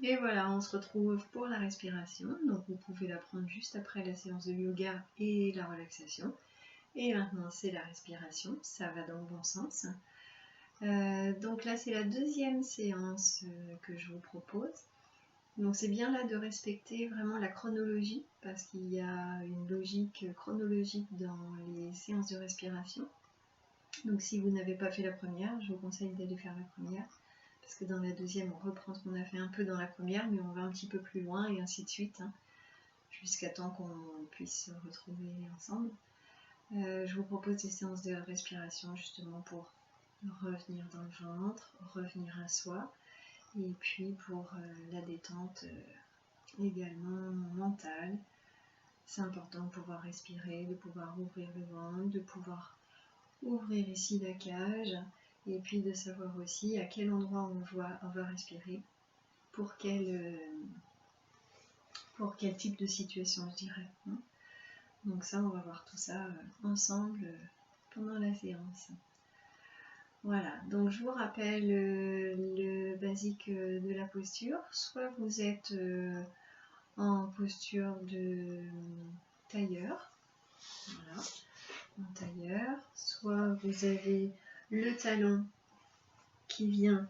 Et voilà, on se retrouve pour la respiration. Donc vous pouvez la prendre juste après la séance de yoga et la relaxation. Et maintenant c'est la respiration, ça va dans le bon sens. Donc là c'est la deuxième séance que je vous propose. Donc c'est bien là de respecter vraiment la chronologie, parce qu'il y a une logique chronologique dans les séances de respiration. Donc si vous n'avez pas fait la première, je vous conseille d'aller faire la première, parce que dans la deuxième on reprend ce qu'on a fait un peu dans la première, mais on va un petit peu plus loin et ainsi de suite, hein, jusqu'à temps qu'on puisse se retrouver ensemble. Je vous propose des séances de respiration justement pour revenir dans le ventre, revenir à soi, et puis pour la détente également mentale. C'est important de pouvoir respirer, de pouvoir ouvrir le ventre, de pouvoir ouvrir ici la cage, et puis de savoir aussi à quel endroit on va respirer, pour quel type de situation, je dirais. Donc ça, on va voir tout ça ensemble pendant la séance. Voilà, donc je vous rappelle le basique de la posture. Soit vous êtes en posture de tailleur, voilà, en tailleur, soit vous avez le talon qui vient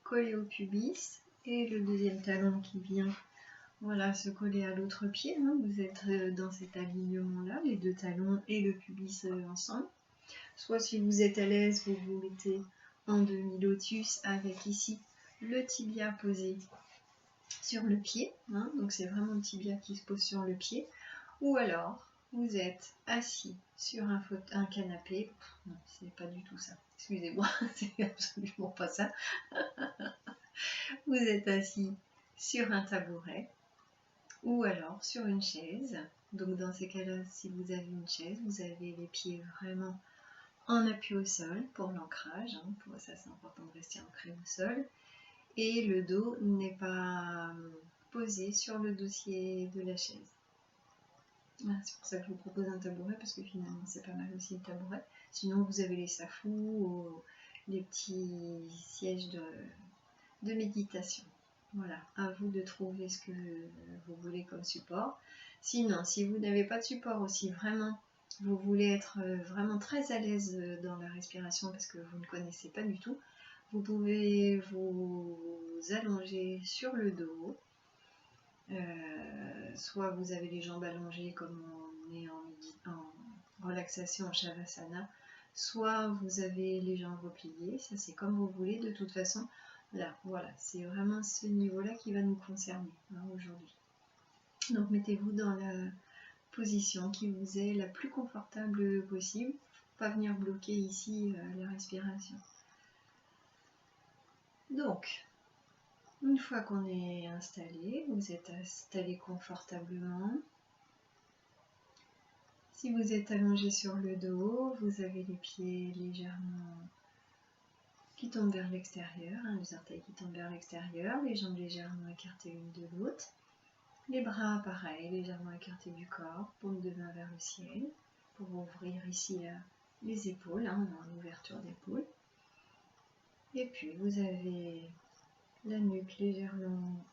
coller au pubis et le deuxième talon qui vient, voilà, se coller à l'autre pied. Vous êtes dans cet alignement-là, les deux talons et le pubis ensemble. Soit si vous êtes à l'aise, vous vous mettez en demi-lotus avec ici le tibia posé sur le pied. Donc c'est vraiment le tibia qui se pose sur le pied. Ou alors, vous êtes assis sur un canapé. Non, c'est pas du tout ça. Excusez-moi, c'est absolument pas ça. Vous êtes assis sur un tabouret ou alors sur une chaise. Donc dans ces cas-là, si vous avez une chaise, vous avez les pieds vraiment en appui au sol pour l'ancrage. Pour ça, c'est important de rester ancré au sol. Et le dos n'est pas posé sur le dossier de la chaise. Voilà, c'est pour ça que je vous propose un tabouret, parce que finalement c'est pas mal aussi le tabouret. Sinon vous avez les safous ou les petits sièges de méditation. Voilà, à vous de trouver ce que vous voulez comme support. Sinon, si vous n'avez pas de support aussi, vraiment, vous voulez être vraiment très à l'aise dans la respiration parce que vous ne connaissez pas du tout, vous pouvez vous allonger sur le dos. Soit vous avez les jambes allongées comme on est en relaxation, en Shavasana, soit vous avez les jambes repliées, ça c'est comme vous voulez. De toute façon, là, voilà, c'est vraiment ce niveau-là qui va nous concerner aujourd'hui. Donc mettez-vous dans la position qui vous est la plus confortable possible, pas venir bloquer ici la respiration. Donc, une fois qu'on est installé, vous êtes installé confortablement. Si vous êtes allongé sur le dos, vous avez les pieds légèrement qui tombent vers l'extérieur, les orteils qui tombent vers l'extérieur, les jambes légèrement écartées l'une de l'autre. Les bras, pareil, légèrement écartés du corps, paume de main vers le ciel, pour ouvrir ici les épaules, on a une ouverture d'épaule. Et puis vous avez la nuque légèrement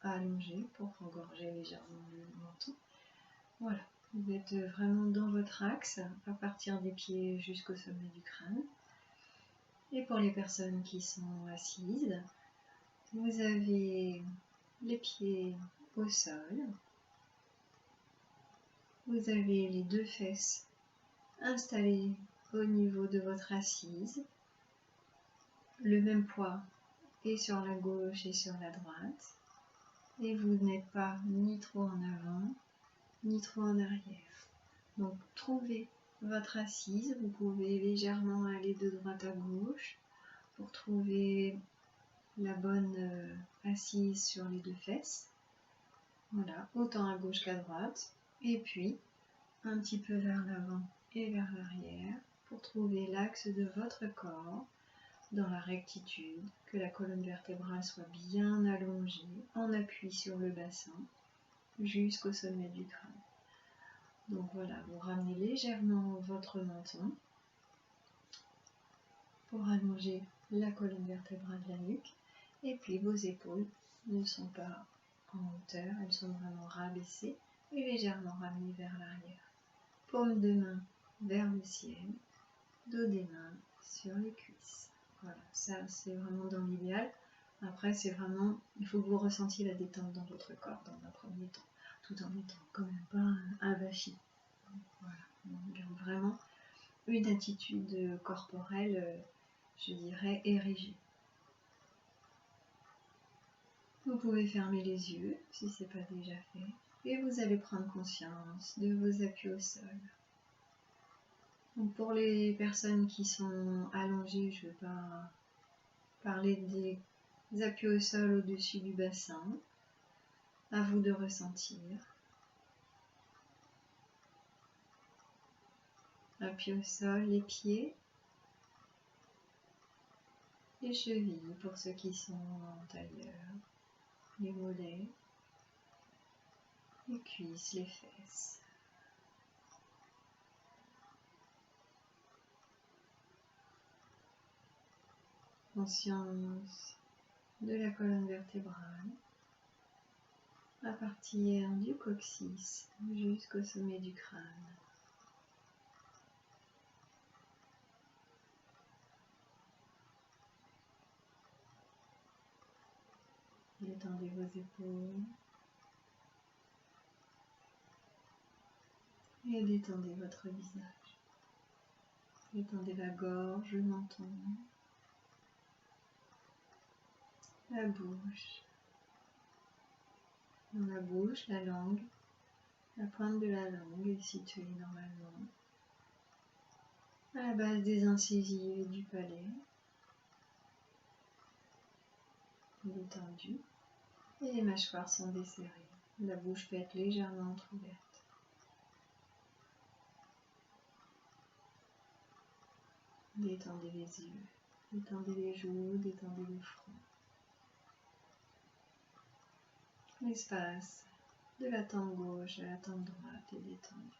allongée pour engorger légèrement le menton. Voilà, vous êtes vraiment dans votre axe, à partir des pieds jusqu'au sommet du crâne. Et pour les personnes qui sont assises, vous avez les pieds au sol. Vous avez les deux fesses installées au niveau de votre assise. Le même poids est sur la gauche et sur la droite. Et vous n'êtes pas ni trop en avant, ni trop en arrière. Donc trouvez votre assise. Vous pouvez légèrement aller de droite à gauche pour trouver la bonne assise sur les deux fesses. Voilà, autant à gauche qu'à droite. Et puis, un petit peu vers l'avant et vers l'arrière pour trouver l'axe de votre corps dans la rectitude, que la colonne vertébrale soit bien allongée, en appui sur le bassin, jusqu'au sommet du crâne. Donc voilà, vous ramenez légèrement votre menton pour allonger la colonne vertébrale de la nuque, et puis vos épaules ne sont pas en hauteur, elles sont vraiment rabaissées et légèrement ramenées vers l'arrière. Paume de main vers le ciel, dos des mains sur les cuisses. Voilà, ça c'est vraiment dans l'idéal. Après c'est vraiment, il faut que vous ressentiez la détente dans votre corps dans un premier temps, tout en étant quand même pas avachi. Voilà, on garde vraiment une attitude corporelle, je dirais, érigée. Vous pouvez fermer les yeux si ce n'est pas déjà fait et vous allez prendre conscience de vos appuis au sol. Donc pour les personnes qui sont allongées, je ne vais pas parler des appuis au sol au-dessus du bassin. À vous de ressentir. Appui au sol, les pieds, les chevilles pour ceux qui sont en tailleur, les mollets, les cuisses, les fesses. Conscience de la colonne vertébrale à partir du coccyx jusqu'au sommet du crâne. Détendez vos épaules et détendez votre visage. Détendez la gorge, le menton, la bouche. Dans la bouche, la langue, la pointe de la langue est située normalement à la base des incisives et du palais, détendue, et les mâchoires sont desserrées. La bouche peut être légèrement entrouverte. Détendez les yeux, détendez les joues, détendez le front. L'espace de la tempe gauche à la tempe droite est détendu.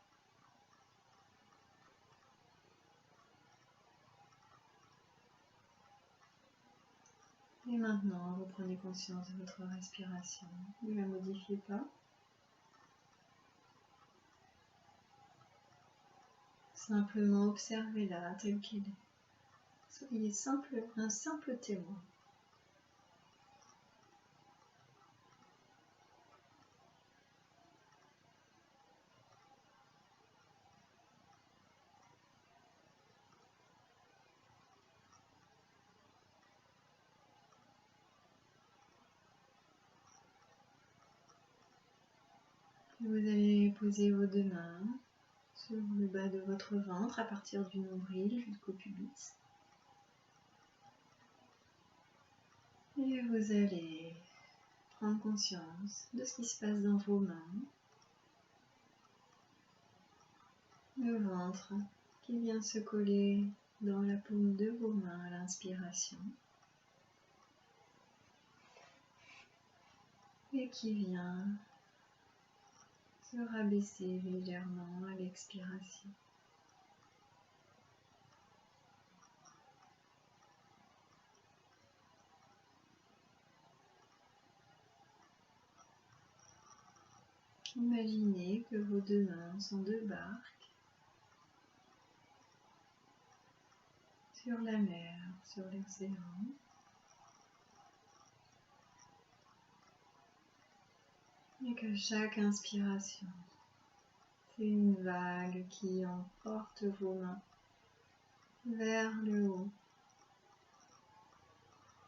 Et maintenant, vous prenez conscience de votre respiration. Ne la modifiez pas. Simplement observez-la telle qu'elle est. Soyez un simple témoin. Vous allez poser vos deux mains sur le bas de votre ventre à partir du nombril jusqu'au pubis. Et vous allez prendre conscience de ce qui se passe dans vos mains. Le ventre qui vient se coller dans la paume de vos mains à l'inspiration. Et qui vient se rabaisser légèrement à l'expiration. Imaginez que vos deux mains sont deux barques sur la mer, sur l'océan. Et que chaque inspiration, c'est une vague qui emporte vos mains vers le haut.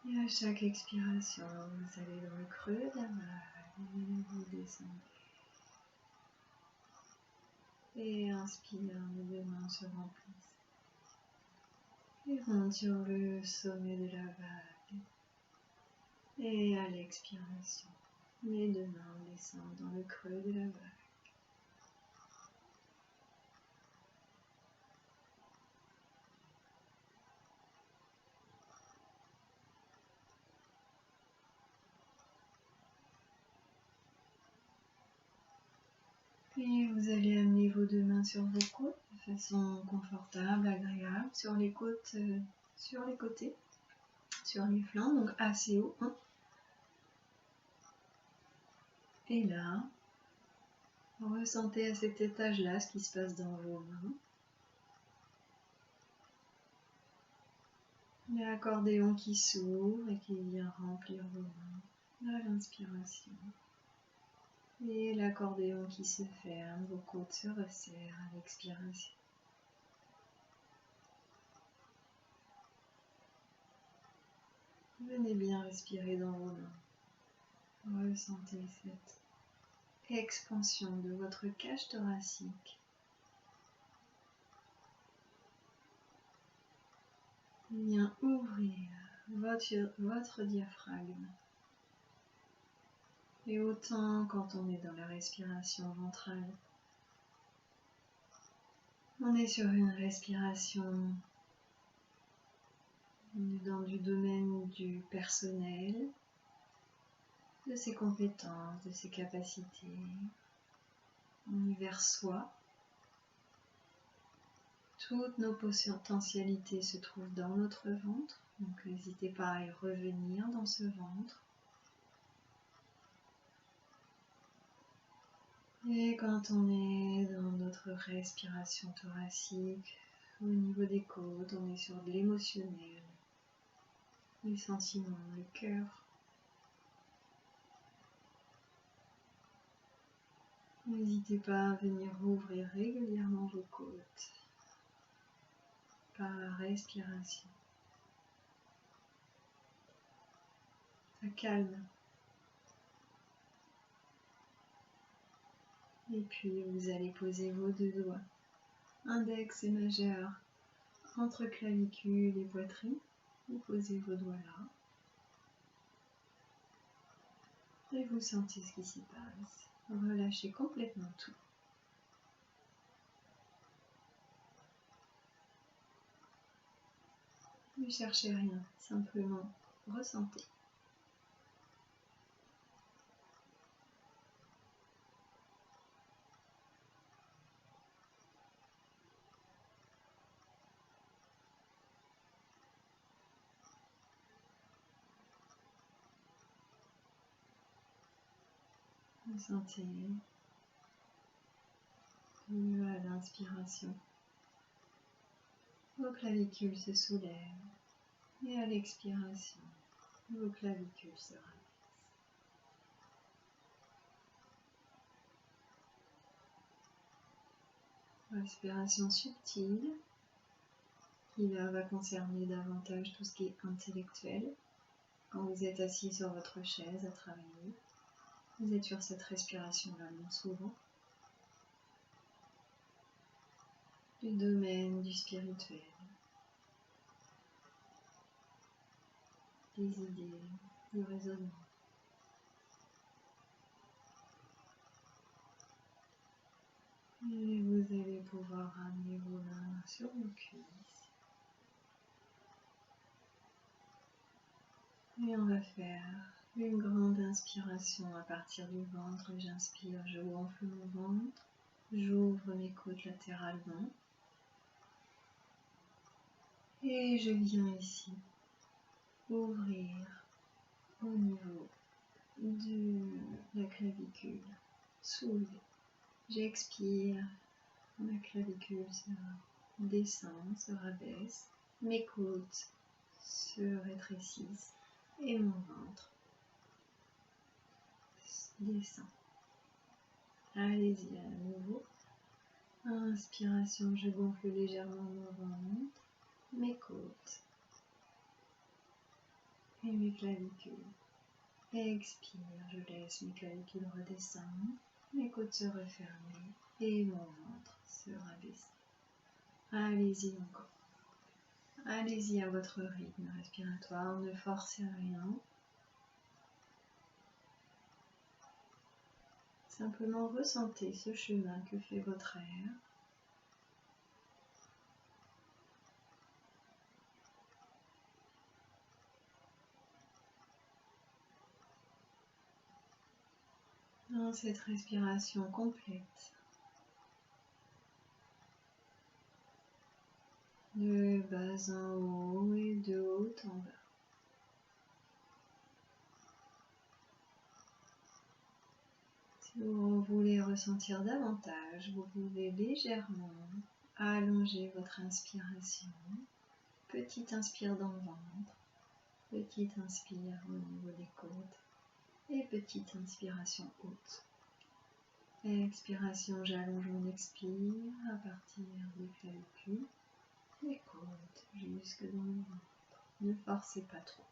Et à chaque expiration, vous allez dans le creux de la vague et vous descendez. Et inspire, les deux mains se remplissent. Et monte sur le sommet de la vague. Et à l'expiration, les deux mains descendent dans le creux de la vague. Et vous allez amener vos deux mains sur vos côtes de façon confortable, agréable, sur les côtes, sur les côtés, sur les flancs, donc assez haut. Et là, ressentez à cet étage-là ce qui se passe dans vos mains. L'accordéon qui s'ouvre et qui vient remplir vos mains à l'inspiration. Et l'accordéon qui se ferme, vos côtes se resserrent à l'expiration. Venez bien respirer dans vos mains. Ressentez cette expansion de votre cage thoracique. Vient ouvrir votre diaphragme. Et autant quand on est dans la respiration ventrale, on est sur une respiration dans du domaine du personnel, de ses compétences, de ses capacités. On y vers soi. Toutes nos potentialités se trouvent dans notre ventre, donc n'hésitez pas à y revenir dans ce ventre. Et quand on est dans notre respiration thoracique, au niveau des côtes, on est sur de l'émotionnel, les sentiments, le cœur. N'hésitez pas à venir ouvrir régulièrement vos côtes par la respiration. Ça calme. Et puis vous allez poser vos deux doigts, index et majeur, entre clavicule et poitrine. Vous posez vos doigts là. Et vous sentez ce qui s'y passe. Relâchez complètement tout. Ne cherchez rien, simplement ressentez. Ressentez à l'inspiration. Vos clavicules se soulèvent et à l'expiration, vos clavicules se rabaissent. Respiration subtile qui là va concerner davantage tout ce qui est intellectuel. Quand vous êtes assis sur votre chaise à travailler, vous êtes sur cette respiration-là non souvent. Du domaine du spirituel, des idées, du raisonnement. Et vous allez pouvoir ramener vos mains sur vos cuisses. Et on va faire une grande inspiration à partir du ventre. J'inspire, je gonfle mon ventre, j'ouvre mes côtes latéralement. Et je viens ici ouvrir au niveau de la clavicule, soulever. J'expire, ma clavicule se descend, se rabaisse, mes côtes se rétrécissent et mon ventre descend. Allez-y à nouveau. Inspiration, je gonfle légèrement mon ventre, mes côtes et mes clavicules. Expire, je laisse mes clavicules redescendre, mes côtes se refermer et mon ventre se rabaisser. Allez-y encore. Allez-y à votre rythme respiratoire, ne forcez rien. Simplement ressentez ce chemin que fait votre air. Dans cette respiration complète, de bas en haut et de haut en bas. Si vous voulez ressentir davantage, vous pouvez légèrement allonger votre inspiration. Petite inspire dans le ventre, petite inspire au niveau des côtes et petite inspiration haute. Expiration, j'allonge mon expire à partir des clavicules, des côtes jusque dans le ventre. Ne forcez pas trop.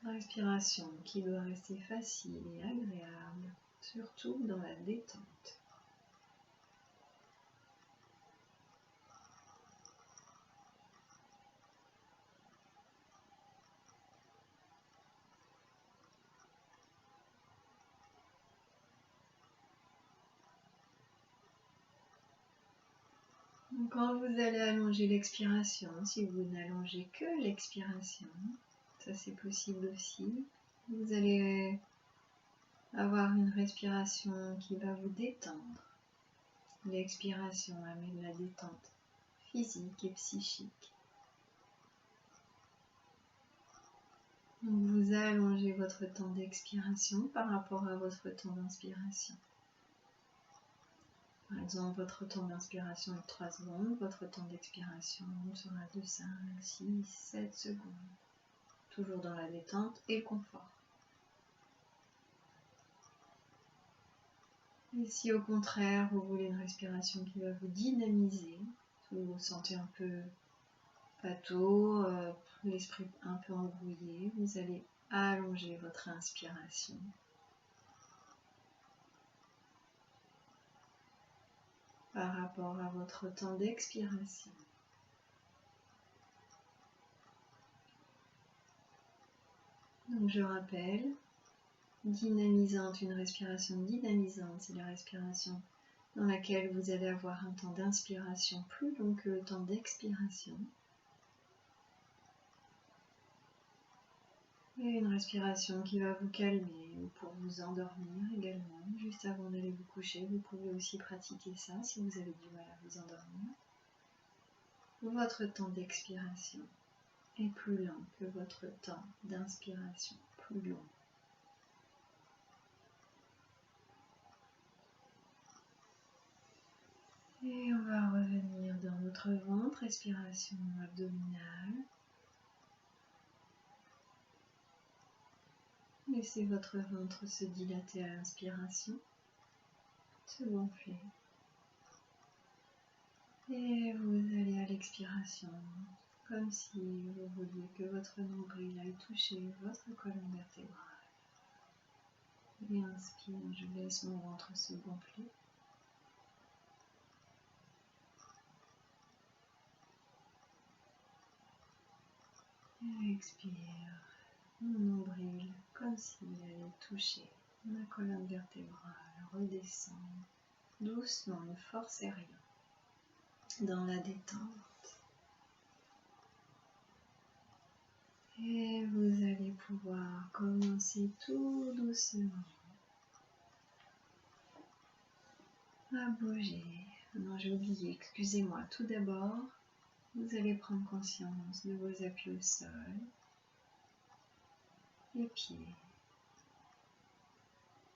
Respiration qui doit rester facile et agréable, surtout dans la détente. Donc, quand vous allez allonger l'expiration, si vous n'allongez que l'expiration, ça c'est possible aussi, vous allez avoir une respiration qui va vous détendre. L'expiration amène la détente physique et psychique. Donc vous allongez votre temps d'expiration par rapport à votre temps d'inspiration. Par exemple, votre temps d'inspiration est de 3 secondes, votre temps d'expiration sera de 5, 6, 7 secondes. Toujours dans la détente et le confort. Et si au contraire, vous voulez une respiration qui va vous dynamiser, si vous vous sentez un peu pâteau, l'esprit un peu embrouillé, vous allez allonger votre inspiration. Par rapport à votre temps d'expiration. Donc je rappelle, dynamisante, une respiration dynamisante, c'est la respiration dans laquelle vous allez avoir un temps d'inspiration plus long que le temps d'expiration. Et une respiration qui va vous calmer ou pour vous endormir également. Juste avant d'aller vous coucher, vous pouvez aussi pratiquer ça si vous avez du mal à vous endormir. Votre temps d'expiration est plus lent que votre temps d'inspiration, plus long. Et on va revenir dans notre ventre, respiration abdominale. Laissez votre ventre se dilater à l'inspiration, se gonfler. Et vous allez à l'expiration, comme si vous vouliez que votre nombril aille toucher votre colonne vertébrale. Et inspire, je laisse mon ventre se gonfler. Et expire, mon nombril, comme s'il allait toucher ma colonne vertébrale, redescend doucement, ne forcez rien, dans la détente. Et vous allez pouvoir commencer tout doucement à bouger. Non, j'ai oublié, excusez-moi. Tout d'abord, vous allez prendre conscience de vos appuis au sol, les pieds,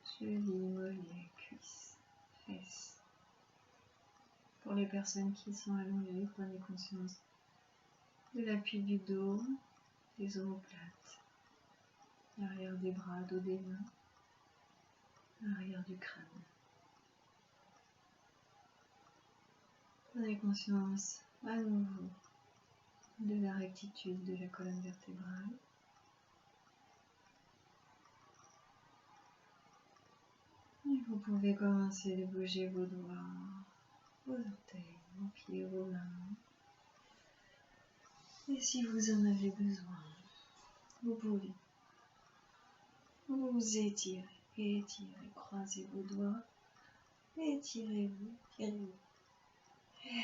chevilles, mollets, cuisses, fesses. Pour les personnes qui sont allongées, prenez conscience de l'appui du dos, des omoplates, l'arrière des bras, dos des mains, l'arrière du crâne. Prenez conscience à nouveau de la rectitude de la colonne vertébrale. Et vous pouvez commencer de bouger vos doigts, vos orteils, vos pieds, vos mains. Et si vous en avez besoin, vous pouvez vous étirer, étirer, croiser vos doigts, étirez-vous, tirez-vous. Et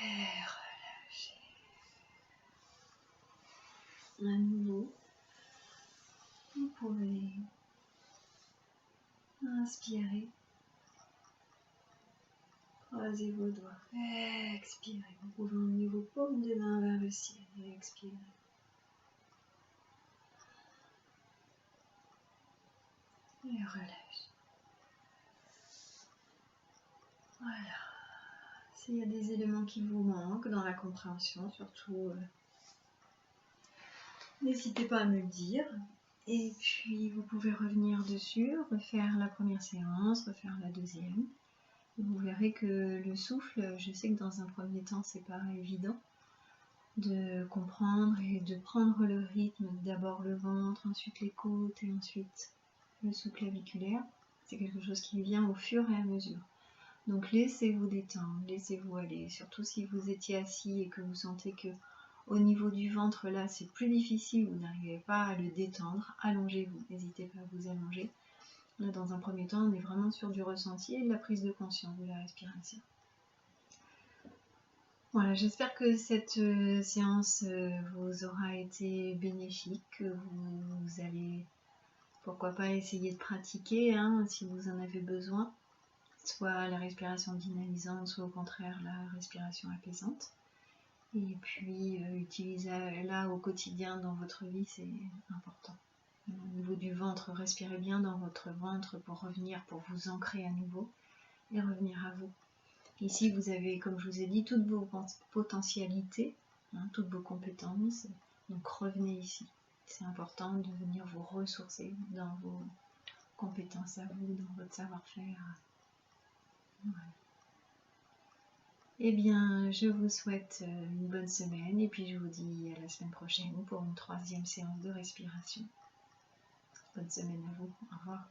relâchez. À nouveau, vous pouvez inspirer, croisez vos doigts, expirez. Vous pouvez emmener vos paumes de main vers le ciel et expirez. Et relâche. Voilà. S'il y a des éléments qui vous manquent dans la compréhension, surtout, n'hésitez pas à me le dire. Et puis, vous pouvez revenir dessus, refaire la première séance, refaire la deuxième. Vous verrez que le souffle, je sais que dans un premier temps, c'est pas évident de comprendre et de prendre le rythme, d'abord le ventre, ensuite les côtes et ensuite le sous-claviculaire. C'est quelque chose qui vient au fur et à mesure. Donc laissez-vous détendre, laissez-vous aller, surtout si vous étiez assis et que vous sentez que au niveau du ventre là c'est plus difficile, vous n'arrivez pas à le détendre, allongez-vous, n'hésitez pas à vous allonger. Là dans un premier temps on est vraiment sur du ressenti et de la prise de conscience de la respiration. Voilà, j'espère que cette séance vous aura été bénéfique, que vous allez pourquoi pas essayer de pratiquer si vous en avez besoin. Soit la respiration dynamisante, soit au contraire la respiration apaisante. Et puis utilisez-la au quotidien dans votre vie, c'est important. Au niveau du ventre, respirez bien dans votre ventre pour revenir, pour vous ancrer à nouveau et revenir à vous. Ici, vous avez, comme je vous ai dit, toutes vos potentialités, toutes vos compétences. Donc revenez ici. C'est important de venir vous ressourcer dans vos compétences à vous, dans votre savoir-faire. Voilà. Eh bien, je vous souhaite une bonne semaine et puis je vous dis à la semaine prochaine pour une 3e séance de respiration. Bonne semaine à vous. Au revoir.